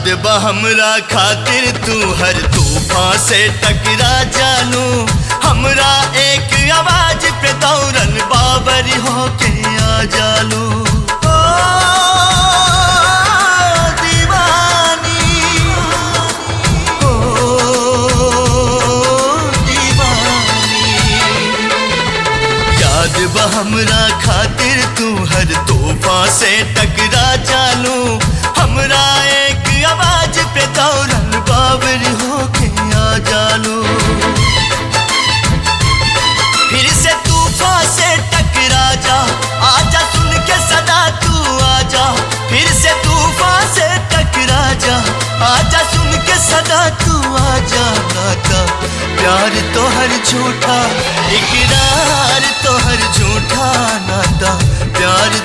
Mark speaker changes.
Speaker 1: याद बा हमरा खातिर तू हर तूफान से टकरा जानू, हमरा एक आवाज पे दौड़न बाबरी होके आ जालू। ओ दीवानी, ओ दीवानी, याद बा हमरा खातिर तू हर तूफान से टकरा जानू, हमरा एक आवाज पे दौड़न बाबरी होके आ जालू। फिर से तूफान से टकरा जा, आजा सुन के सदा तू आजा। फिर से तूफान से टकरा जा, आजा सुन के सदा तू आजा। नाता प्यार तो हर झूठा, इकरार तो हर झूठा, नाता प्यार